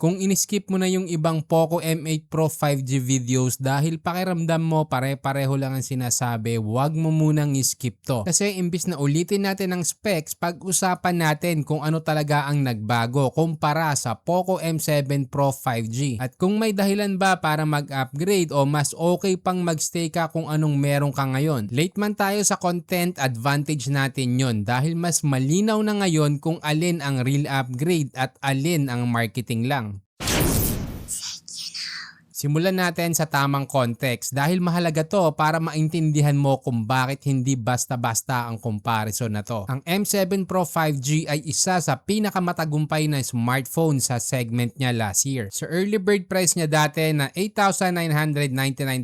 Kung in-skip mo na yung ibang Poco M8 Pro 5G videos dahil pakiramdam mo pare-pareho lang ang sinasabi, huwag mo munang i-skip to. Kasi imbis na ulitin natin ang specs, pag-usapan natin kung ano talaga ang nagbago kumpara sa Poco M7 Pro 5G. At kung may dahilan ba para mag-upgrade o mas okay pang magstay ka kung anong meron ka ngayon. Late man tayo sa content, advantage natin yon dahil mas malinaw na ngayon kung alin ang real upgrade at alin ang marketing lang. Simulan natin sa tamang context dahil mahalaga to para maintindihan mo kung bakit hindi basta-basta ang comparison na to. Ang M7 Pro 5G ay isa sa pinakamatagumpay na smartphone sa segment niya last year. Sa early bird price niya dati na 8,999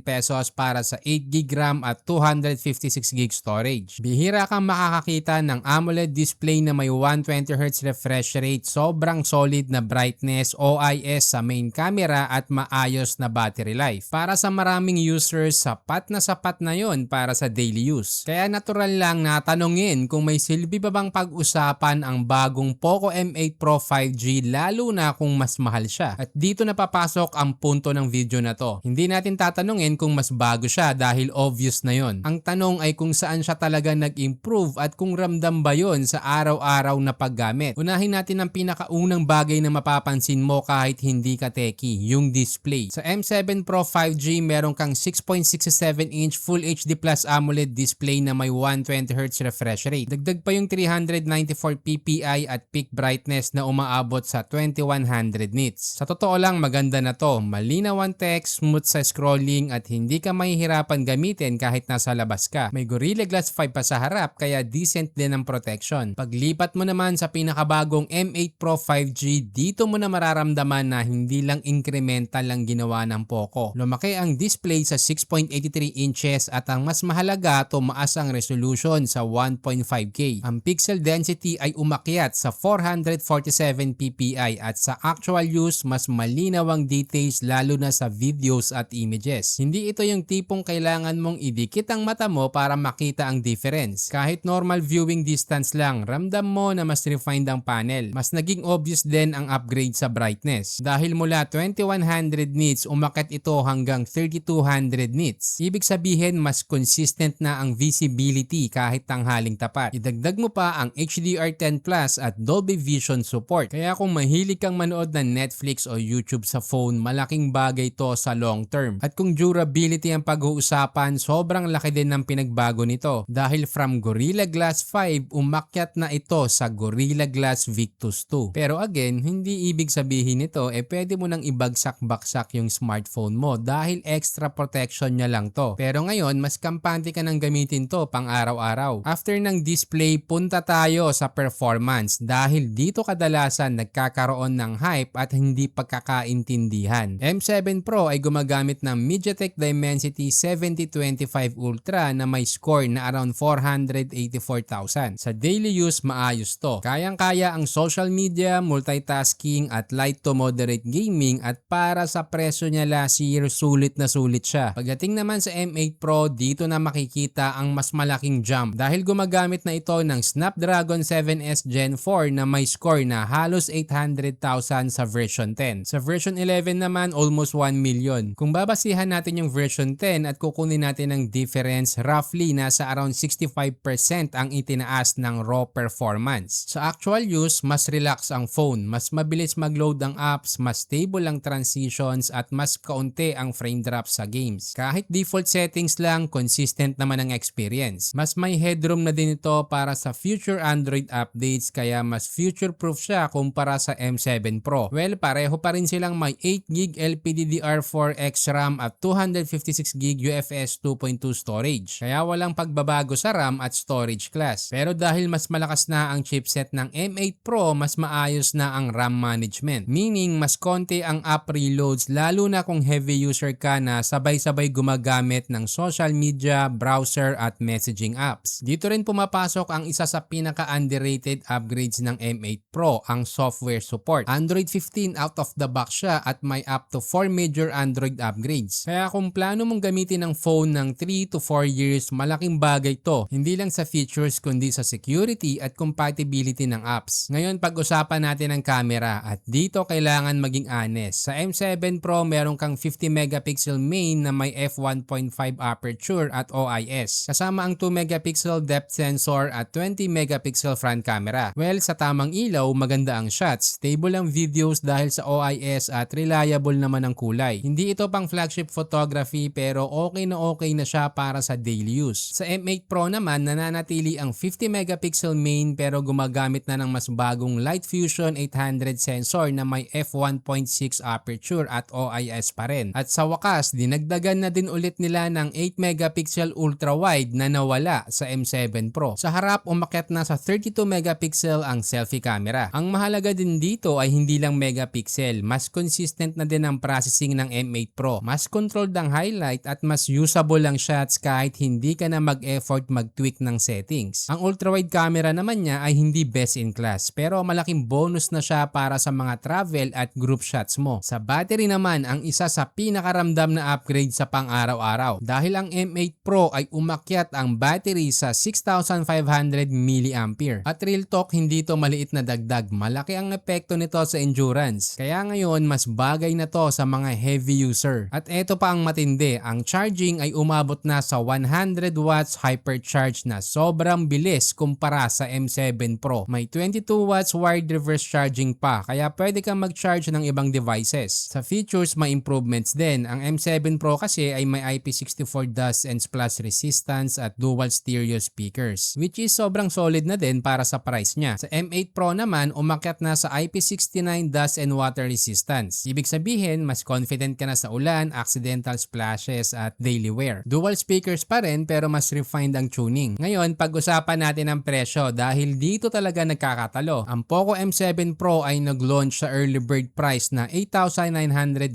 pesos para sa 8GB RAM at 256GB storage. Bihira kang makakakita ng AMOLED display na may 120Hz refresh rate, sobrang solid na brightness, OIS sa main camera at maayos na battery life. Para sa maraming users, sapat na yon para sa daily use. Kaya natural lang na tanungin kung may silbi pa bang pag-usapan ang bagong Poco M8 Pro 5G lalo na kung mas mahal siya. At dito na papasok ang punto ng video na to. Hindi natin tatanungin kung mas bago siya dahil obvious na yon. Ang tanong ay kung saan siya talaga nag-improve at kung ramdam ba yon sa araw-araw na paggamit. Unahin natin ang pinakaunang bagay na mapapansin mo kahit hindi ka techie, yung display. Sa M7 Pro 5G meron kang 6.67-inch Full HD Plus AMOLED display na may 120Hz refresh rate. Dagdag pa yung 394 ppi at peak brightness na umaabot sa 2100 nits. Sa totoo lang maganda na to, malinaw ang text, smooth sa scrolling at hindi ka mahihirapan gamitin kahit nasa labas ka. May Gorilla Glass 5 pa sa harap kaya decent din ang protection. Paglipat mo naman sa pinakabagong M8 Pro 5G, dito mo na mararamdaman na hindi lang incremental lang ginawa ng Poco. Lumaki ang display sa 6.83 inches at ang mas mahalaga, tumaas ang resolution sa 1.5K. Ang pixel density ay umakyat sa 447 ppi at sa actual use mas malinaw ang details lalo na sa videos at images. Hindi ito yung tipong kailangan mong idikit ang mata mo para makita ang difference. Kahit normal viewing distance lang, ramdam mo na mas refined ang panel. Mas naging obvious din ang upgrade sa brightness. Dahil mula 2100 nits umakyat ito hanggang 3200 nits. Ibig sabihin mas consistent na ang visibility kahit tanghaling tapat. Idagdag mo pa ang HDR10 Plus at Dolby Vision support. Kaya kung mahilig kang manood ng Netflix o YouTube sa phone, malaking bagay to sa long term. At kung durability ang pag-uusapan, sobrang laki din ng pinagbago nito. Dahil from Gorilla Glass 5, umakyat na ito sa Gorilla Glass Victus 2. Pero again, hindi ibig sabihin nito pwede mo nang ibagsak-baksak yung smartphone mo dahil extra protection niya lang to. Pero ngayon, mas kampante ka nang gamitin to pang araw-araw. After ng display, punta tayo sa performance dahil dito kadalasan nagkakaroon ng hype at hindi pagkakaintindihan. M7 Pro ay gumagamit ng MediaTek Dimensity 7025 Ultra na may score na around 484,000. Sa daily use, maayos to. Kayang-kaya ang social media, multitasking at light to moderate gaming at para sa presyo niya last year, sulit na sulit siya. Pagdating naman sa M8 Pro, dito na makikita ang mas malaking jump dahil gumagamit na ito ng Snapdragon 7S Gen 4 na may score na halos 800,000 sa version 10. Sa version 11 naman, almost 1 million. Kung babasihan natin yung version 10 at kukunin natin ang difference, roughly nasa around 65% ang itinaas ng raw performance. Sa actual use, mas relax ang phone, mas mabilis mag-load ang apps, mas stable ang transitions at mas kaunti ang frame drop sa games. Kahit default settings lang, consistent naman ang experience. Mas may headroom na din ito para sa future Android updates kaya mas future-proof siya kumpara sa M7 Pro. Well, pareho pa rin silang may 8GB LPDDR4X RAM at 256GB UFS 2.2 storage. Kaya walang pagbabago sa RAM at storage class. Pero dahil mas malakas na ang chipset ng M8 Pro, mas maayos na ang RAM management. Meaning, mas konti ang app reloads lalo lalo na kung heavy user ka na sabay-sabay gumagamit ng social media, browser at messaging apps. Dito rin pumapasok ang isa sa pinaka-underrated upgrades ng M8 Pro, ang software support. Android 15 out of the box siya at may up to 4 major Android upgrades. Kaya kung plano mong gamitin ang phone ng 3 to 4 years, malaking bagay to. Hindi lang sa features kundi sa security at compatibility ng apps. Ngayon pag-usapan natin ang camera at dito kailangan maging honest. Sa M7 Pro meron kang 50 megapixel main na may f1.5 aperture at OIS. Kasama ang 2 megapixel depth sensor at 20 megapixel front camera. Well, sa tamang ilaw maganda ang shots, stable ang videos dahil sa OIS at reliable naman ang kulay. Hindi ito pang flagship photography pero okay na siya para sa daily use. Sa M8 Pro naman nananatili ang 50 megapixel main pero gumagamit na ng mas bagong Light Fusion 800 sensor na may f1.6 aperture at OIS pa rin. At sa wakas, dinagdagan na din ulit nila ng 8 megapixel ultra wide na nawala sa M7 Pro. Sa harap umakyat na sa 32 megapixel ang selfie camera. Ang mahalaga din dito ay hindi lang megapixel, mas consistent na din ang processing ng M8 Pro. Mas controlled ang highlight at mas usable ang shots kahit hindi ka na mag-effort mag-tweak ng settings. Ang ultra-wide camera naman niya ay hindi best in class pero malaking bonus na siya para sa mga travel at group shots mo. Sa battery naman ang isa sa pinakaramdam na upgrade sa pang-araw-araw dahil ang M8 Pro ay umakyat ang battery sa 6,500 mAh. At real talk, hindi ito maliit na dagdag. Malaki ang epekto nito sa endurance. Kaya ngayon mas bagay na to sa mga heavy user. At eto pa ang matindi, ang charging ay umabot na sa 100 watts hypercharge na sobrang bilis kumpara sa M7 Pro. May 22 watts wired reverse charging pa kaya pwede kang mag-charge ng ibang devices. Sa features may improvements din. Ang M7 Pro kasi ay may IP64 dust and splash resistance at dual stereo speakers which is sobrang solid na din para sa price niya. Sa M8 Pro naman umakyat na sa IP69 dust and water resistance. Ibig sabihin mas confident ka na sa ulan, accidental splashes at daily wear. Dual speakers pa rin pero mas refined ang tuning. Ngayon pag-usapan natin ang presyo dahil dito talaga nagkakatalo. Ang Poco M7 Pro ay nag-launch sa early bird price na 8,999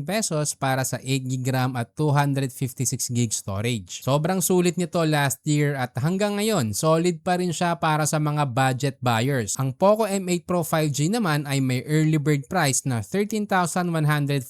pesos para sa 8GB RAM at 256GB storage. Sobrang sulit nito last year at hanggang ngayon solid pa rin siya para sa mga budget buyers. Ang Poco M8 Pro 5G naman ay may early bird price na 13,149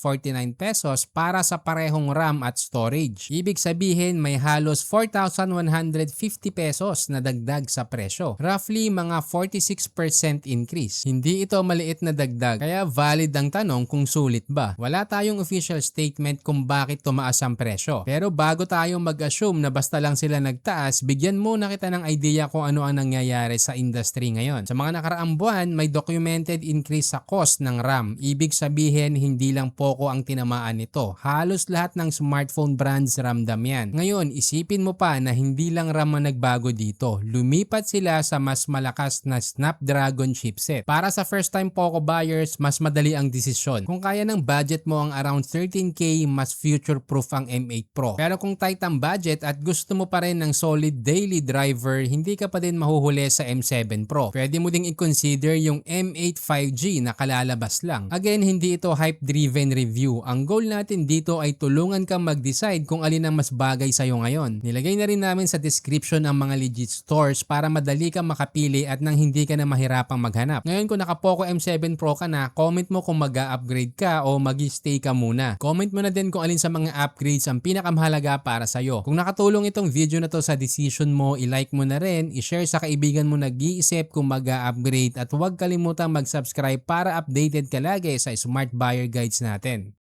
pesos para sa parehong RAM at storage. Ibig sabihin may halos 4,150 pesos na dagdag sa presyo. Roughly mga 46% increase. Hindi ito maliit na dagdag kaya valid ang tanong kung sulit ba. Wala tayong official statement kung bakit tumaas ang presyo. Pero bago tayo mag-assume na basta lang sila nagtaas, bigyan muna kita ng idea kung ano ang nangyayari sa industry ngayon. Sa mga nakaraang buwan, may documented increase sa cost ng RAM. Ibig sabihin hindi lang Poco ang tinamaan nito. Halos lahat ng smartphone brands ramdam yan. Ngayon, isipin mo pa na hindi lang RAM ang nagbago dito. Lumipat sila sa mas malakas na Snapdragon chipset. Para sa first time Poco buyers, mas madali ang desisyon. Kung kaya ng budget mo ang around 13K, mas future-proof ang M8 Pro. Pero kung tight ang budget at gusto mo pa rin ng solid daily driver, hindi ka pa din mahuhuli sa M7 Pro. Pwede mo ding i-consider yung M8 5G na kalalabas lang. Again, hindi ito hype-driven review. Ang goal natin dito ay tulungan kang mag-decide kung alin ang mas bagay sa'yo ngayon. Nilagay na rin namin sa description ang mga legit stores para madali kang makapili at nang hindi ka na mahirapang maghanap. Ngayon kung naka-Poco M7 Pro ka na, comment mo kung mag-a-upgrade ka o mag-stay ka muna. Comment mo na din kung alin sa mga upgrades ang pinakamahalaga para sa'yo. Kung nakatulong itong video na to sa decision mo, i-like mo na rin, i-share sa kaibigan mo nag-iisip kung mag-a-upgrade at huwag kalimutang mag-subscribe para updated ka lagi sa Smart Buyer Guides natin.